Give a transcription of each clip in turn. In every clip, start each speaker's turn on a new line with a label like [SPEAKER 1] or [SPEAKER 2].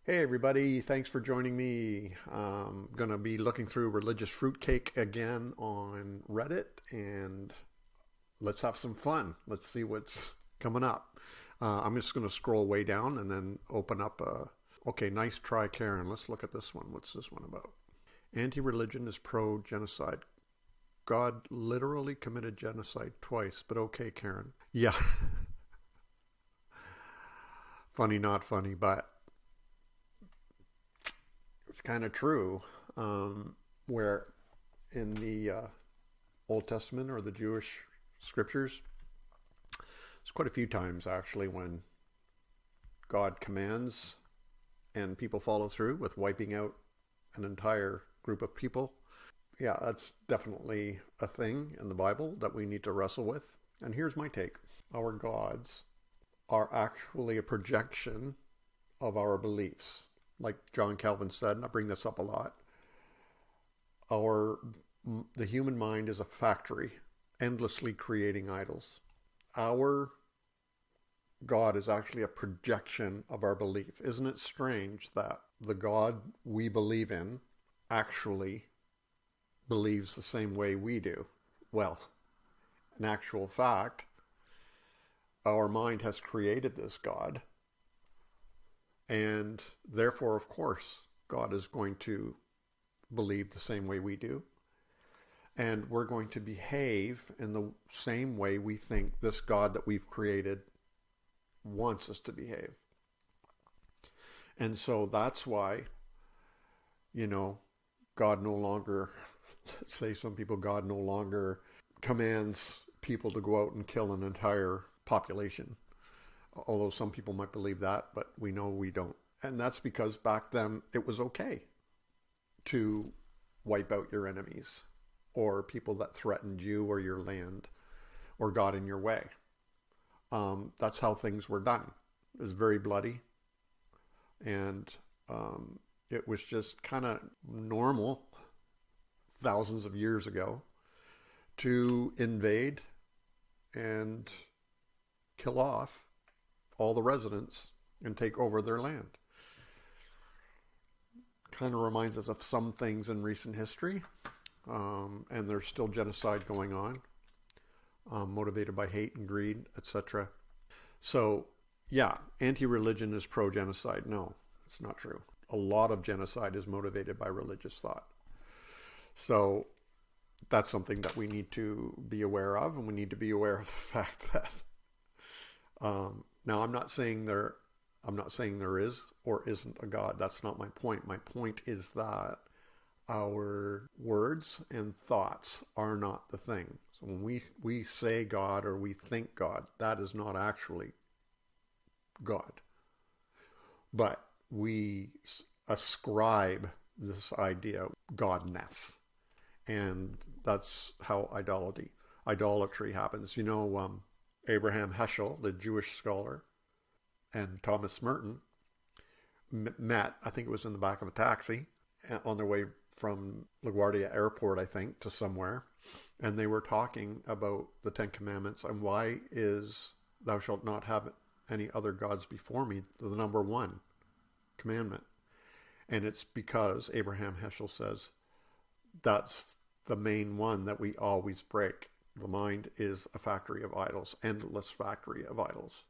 [SPEAKER 1] Hey everybody, thanks for joining me. I'm going to be looking through Religious Fruitcake again on Reddit, and let's have some fun. Let's see what's coming up. I'm just going to scroll way down and then open up okay, nice try, Karen. Let's look at this one. What's this one about? Antireligion is pro-genocide. God literally committed genocide twice, but okay, Karen. Yeah. Funny, not funny, but it's kind of true, where in the Old Testament or the Jewish scriptures, it's quite a few times actually when God commands and people follow through with wiping out an entire group of people. Yeah, that's definitely a thing in the Bible that we need to wrestle with. And here's my take. Our gods are actually a projection of our beliefs. Like John Calvin said, and I bring this up a lot, the human mind is a factory, endlessly creating idols. Our God is actually a projection of our belief. Isn't it strange that the God we believe in actually believes the same way we do? Well, in actual fact, our mind has created this God. And therefore, of course, God is going to believe the same way we do. And we're going to behave in the same way we think this God that we've created wants us to behave. And so that's why, God no longer, let's say some people, God no longer commands people to go out and kill an entire population. Although some people might believe that, but we know we don't. And that's because back then it was okay to wipe out your enemies or people that threatened you or your land or got in your way. That's how things were done. It was very bloody. And it was just kind of normal thousands of years ago to invade and kill off all the residents and take over their land. Kind of reminds us of some things in recent history, and there's still genocide going on, motivated by hate and greed, etc. So, yeah, anti-religion is pro-genocide. No, it's not true. A lot of genocide is motivated by religious thought. So that's something that we need to be aware of, and we need to be aware of the fact that now, I'm not saying there is or isn't a God. That's not my point. My point is that our words and thoughts are not the thing. So when we say God or we think God, that is not actually God. But we ascribe this idea godness. And that's how idolatry happens. Abraham Heschel, the Jewish scholar, and Thomas Merton met, I think it was in the back of a taxi, on their way from LaGuardia Airport, I think, to somewhere. And they were talking about the Ten Commandments and why is thou shalt not have any other gods before me, the number one commandment. And it's because Abraham Heschel says that's the main one that we always break. The mind is a factory of idols, endless factory of idols.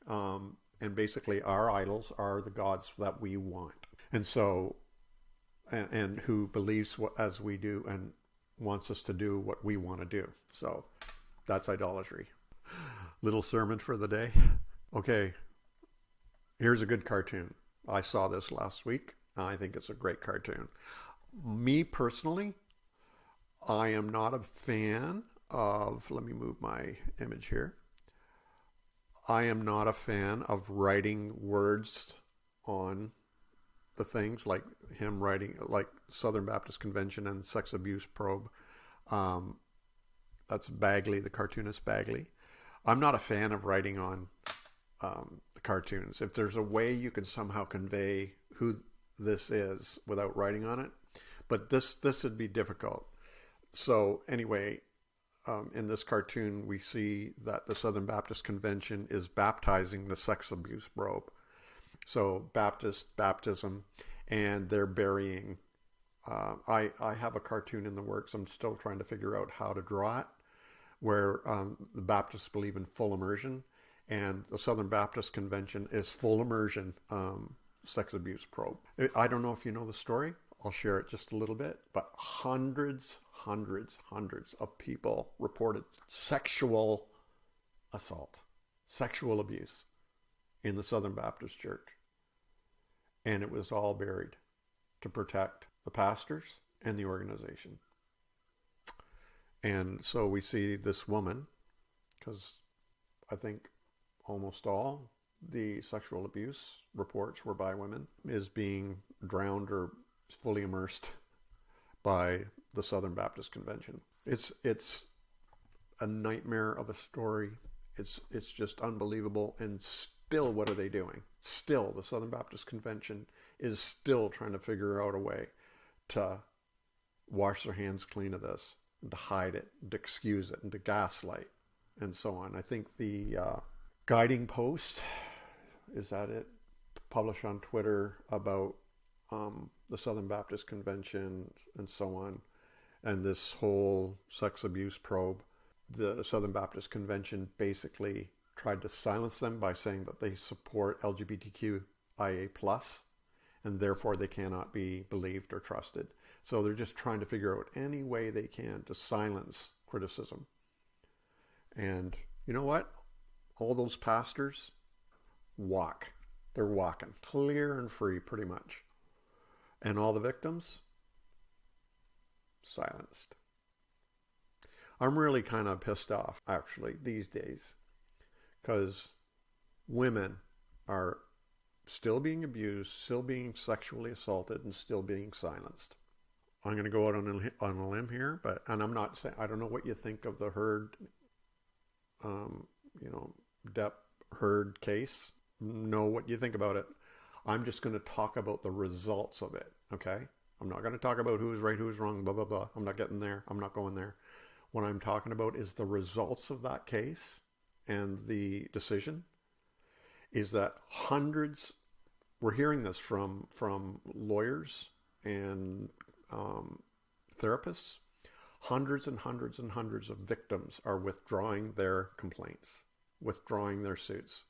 [SPEAKER 1] And basically our idols are the gods that we want. And so, and who believes as we do and wants us to do what we want to do. So that's idolatry. Little sermon for the day. Okay, here's a good cartoon. I saw this last week. I think it's a great cartoon. Me personally, I am not a fan of, let me move my image here. I am not a fan of writing words on the things like him writing, like Southern Baptist Convention and sex abuse probe. That's Bagley, the cartoonist Bagley. I'm not a fan of writing on the cartoons. If there's a way you can somehow convey who this is without writing on it, but this would be difficult. So anyway, in this cartoon, we see that the Southern Baptist Convention is baptizing the sex abuse probe. So baptism, and they're burying. I have a cartoon in the works. I'm still trying to figure out how to draw it, where the Baptists believe in full immersion, and the Southern Baptist Convention is full immersion sex abuse probe. I don't know if you know the story. I'll share it just a little bit, but hundreds of people reported sexual assault, sexual abuse in the Southern Baptist Church. And it was all buried to protect the pastors and the organization. And so we see this woman, because I think almost all the sexual abuse reports were by women, is being drowned or fully immersed by the Southern Baptist Convention. It's a nightmare of a story. It's just unbelievable. And still, what are they doing? Still, the Southern Baptist Convention is still trying to figure out a way to wash their hands clean of this, and to hide it, and to excuse it, and to gaslight, and so on. I think the guiding post, is that it, published on Twitter about the Southern Baptist Convention and so on, and this whole sex abuse probe. The Southern Baptist Convention basically tried to silence them by saying that they support LGBTQIA+, and therefore they cannot be believed or trusted. So they're just trying to figure out any way they can to silence criticism. And you know what? All those pastors walk. They're walking clear and free pretty much. And all the victims, silenced. I'm really kind of pissed off, actually, these days, because women are still being abused, still being sexually assaulted, and still being silenced. I'm going to go out on a limb here, and I'm not saying, I don't know what you think of the Heard, Depp Heard case. Know what you think about it. I'm just going to talk about the results of it, okay? I'm not going to talk about who is right, who is wrong, blah, blah, blah. I'm not getting there. I'm not going there. What I'm talking about is the results of that case, and the decision is that hundreds, we're hearing this from lawyers and therapists, hundreds and hundreds and hundreds of victims are withdrawing their complaints, withdrawing their suits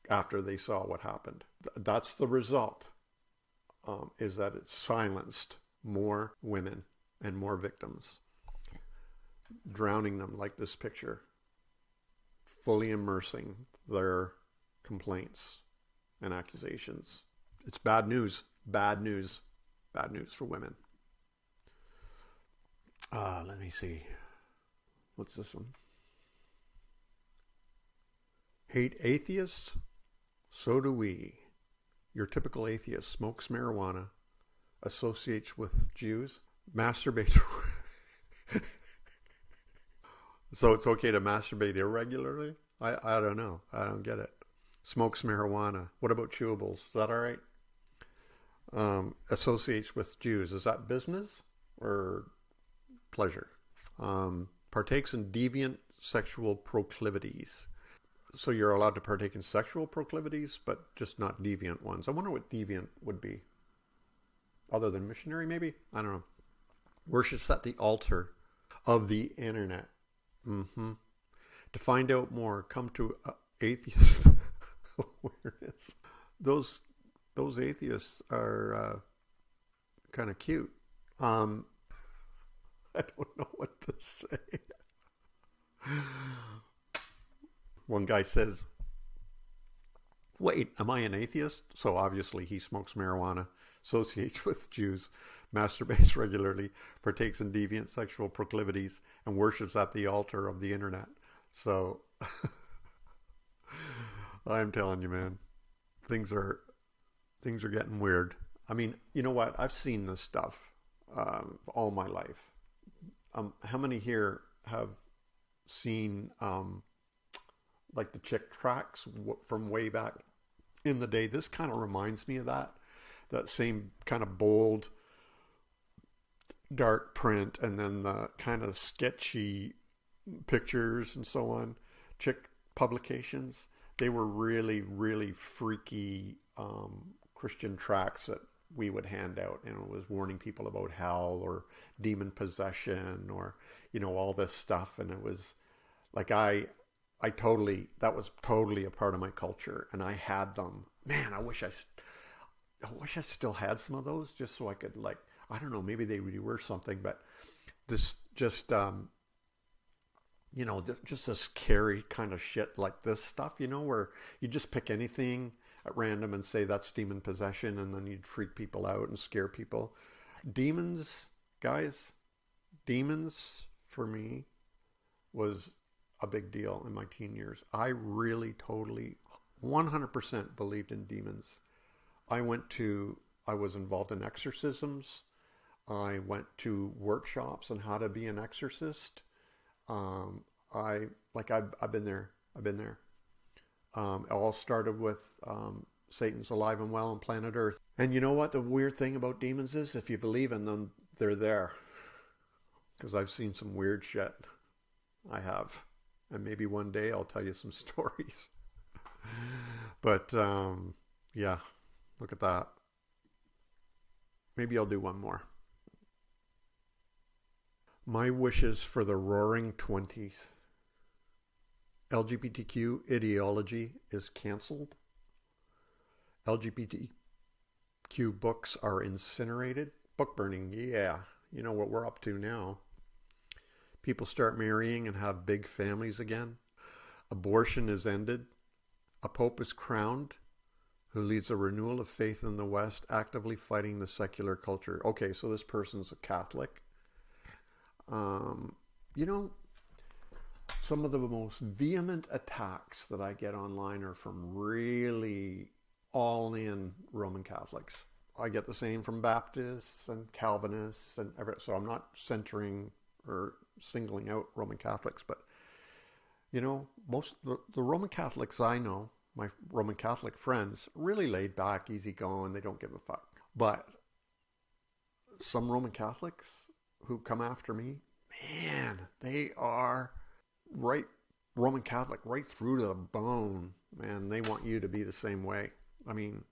[SPEAKER 1] after they saw what happened. That's the result, is that it silenced more women and more victims, drowning them like this picture, fully immersing their complaints and accusations. It's bad news, bad news, bad news for women. Let me see. What's this one? Hate atheists? So do we. Your typical atheist smokes marijuana, associates with Jews, masturbates. So it's okay to masturbate irregularly? I don't know. I don't get it. Smokes marijuana. What about chewables? Is that all right? Associates with Jews. Is that business or pleasure? Partakes in deviant sexual proclivities. So you're allowed to partake in sexual proclivities, but just not deviant ones. I wonder what deviant would be. Other than missionary, maybe? I don't know. Worships at the altar of the internet. To find out more, come to Atheist Awareness. Those atheists are kind of cute. I don't know what to say. One guy says, wait, am I an atheist? So obviously he smokes marijuana, associates with Jews, masturbates regularly, partakes in deviant sexual proclivities, and worships at the altar of the internet. So I'm telling you, man, things are getting weird. I mean, you know what? I've seen this stuff all my life. How many here have seen like the Chick tracts from way back in the day? This kind of reminds me of that same kind of bold, dark print, and then the kind of sketchy pictures and so on. Chick publications. they were really, really freaky Christian tracts that we would hand out, and it was warning people about hell or demon possession or, all this stuff. And it was like, that was totally a part of my culture, and I had them. Man, I wish I still had some of those, just so I could, like, I don't know, maybe they really were something, but this just this scary kind of shit like this stuff, where you just pick anything at random and say that's demon possession, and then you'd freak people out and scare people. Demons, guys, for me was a big deal in my teen years. I really, totally, 100% believed in demons. I was involved in exorcisms. I went to workshops on how to be an exorcist. I've been there. It all started with Satan's alive and well on planet Earth. And you know what the weird thing about demons is? If you believe in them, they're there. Because I've seen some weird shit. I have. And maybe one day I'll tell you some stories. But yeah, look at that. Maybe I'll do one more. My wishes for the roaring 20s. LGBTQ ideology is cancelled. LGBTQ books are incinerated. Book burning, yeah. You know what we're up to now. People start marrying and have big families again. Abortion is ended. A pope is crowned who leads a renewal of faith in the West, actively fighting the secular culture. Okay, so this person's a Catholic. Some of the most vehement attacks that I get online are from really all-in Roman Catholics. I get the same from Baptists and Calvinists and everything. So I'm not centering or singling out Roman Catholics, but most the Roman Catholics I know, my Roman Catholic friends, really laid back, easygoing. They don't give a fuck. But some Roman Catholics who come after me, man, they are Roman Catholic right through to the bone. Man, they want you to be the same way. I mean,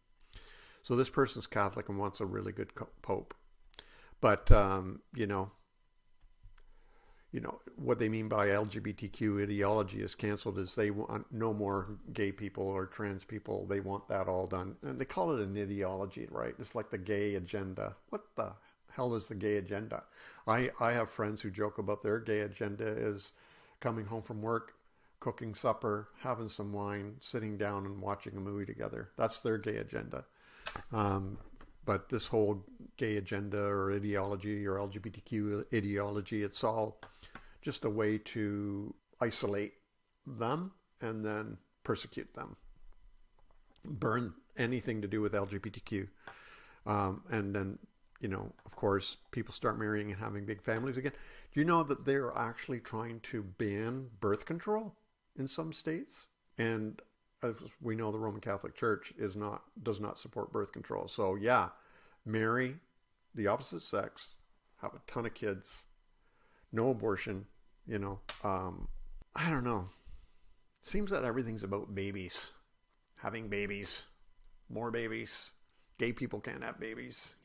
[SPEAKER 1] so this person's Catholic and wants a really good pope. But, what they mean by LGBTQ ideology is canceled is they want no more gay people or trans people. They want that all done. And they call it an ideology, right? It's like the gay agenda. What the hell is the gay agenda? I have friends who joke about their gay agenda is coming home from work, cooking supper, having some wine, sitting down and watching a movie together. That's their gay agenda. But this whole gay agenda or ideology or LGBTQ ideology, it's all just a way to isolate them and then persecute them. Burn anything to do with LGBTQ. And then, of course, people start marrying and having big families again. Do you know that they're actually trying to ban birth control in some states? And as we know, the Roman Catholic Church does not support birth control. So yeah, marry the opposite sex, have a ton of kids, no abortion. I don't know. Seems that everything's about babies, having babies, more babies. Gay people can't have babies,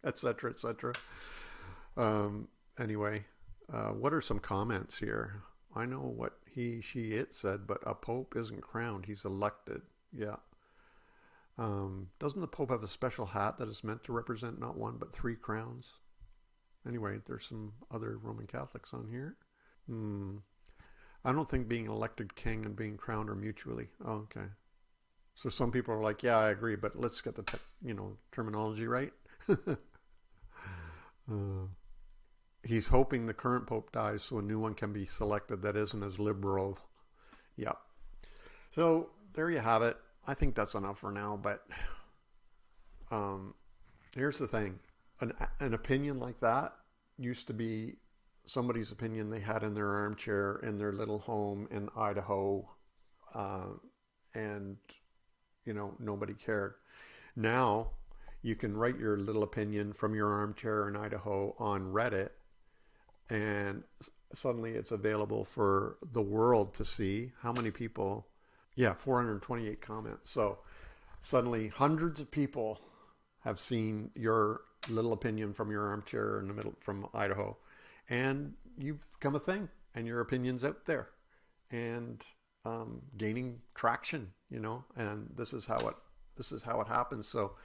[SPEAKER 1] etc., etc. Anyway, what are some comments here? I know what he, she, it said, but a pope isn't crowned. He's elected. Yeah. Doesn't the pope have a special hat that is meant to represent not one, but 3 crowns? Anyway, there's some other Roman Catholics on here. I don't think being elected king and being crowned are mutually. Oh, okay. So some people are like, yeah, I agree, but let's get the terminology right. He's hoping the current pope dies so a new one can be selected that isn't as liberal. Yeah. So there you have it. I think that's enough for now, but here's the thing. An opinion like that used to be somebody's opinion they had in their armchair in their little home in Idaho, and nobody cared. Now you can write your little opinion from your armchair in Idaho on Reddit, and suddenly it's available for the world to see. How many people Yeah, 428 comments. So suddenly hundreds of people have seen your little opinion from your armchair in the middle from Idaho, and you've become a thing, and your opinion's out there, and gaining traction, and this is how it happens. So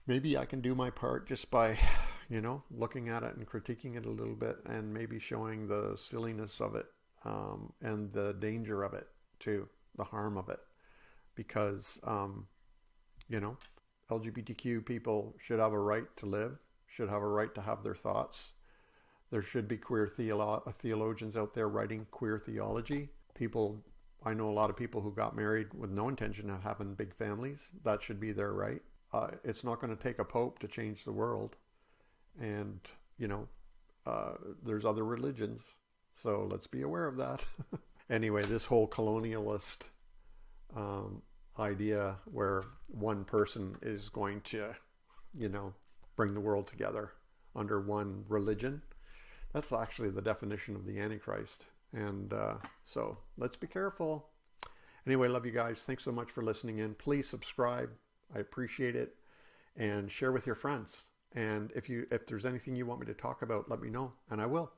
[SPEAKER 1] maybe I can do my part just by, looking at it and critiquing it a little bit, and maybe showing the silliness of it, and the danger of it too, the harm of it, because, LGBTQ people should have a right to live, should have a right to have their thoughts. There should be queer theologians out there writing queer theology. I know a lot of people who got married with no intention of having big families. That should be their right. It's not going to take a pope to change the world. And, there's other religions. So let's be aware of that. Anyway, this whole colonialist idea where one person is going to, bring the world together under one religion, that's actually the definition of the Antichrist. And so let's be careful. Anyway, love you guys. Thanks so much for listening in. Please subscribe. I appreciate it. And share with your friends. And if there's anything you want me to talk about, let me know, and I will.